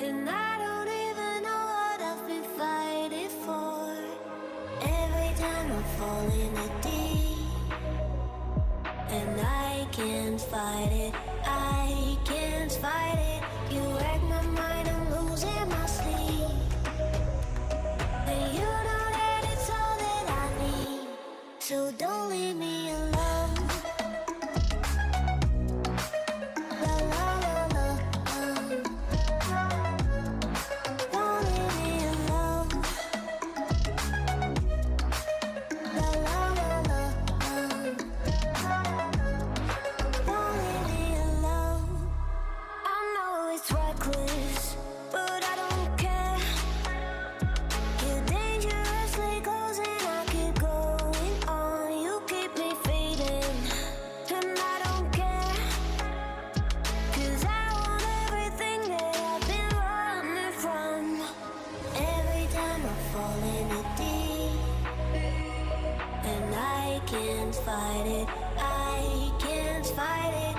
And I don't even know what I've been fighting for. Every time I fall in the deep, and I can't fight it, I can't fight it. You wreck my mind, I'm losing my sleep. And you know that it's all that I need, so don't leave me alone. La la la la, don't leave me alone. La la la la, don't leave me alone. I know it's reckless, but I don't care. You're dangerously close and I keep going on. You keep me fading, and I don't care. 'Cause I want everything that I've been running from. Every time I fall in the deep, and I can't fight it, I can't fight it.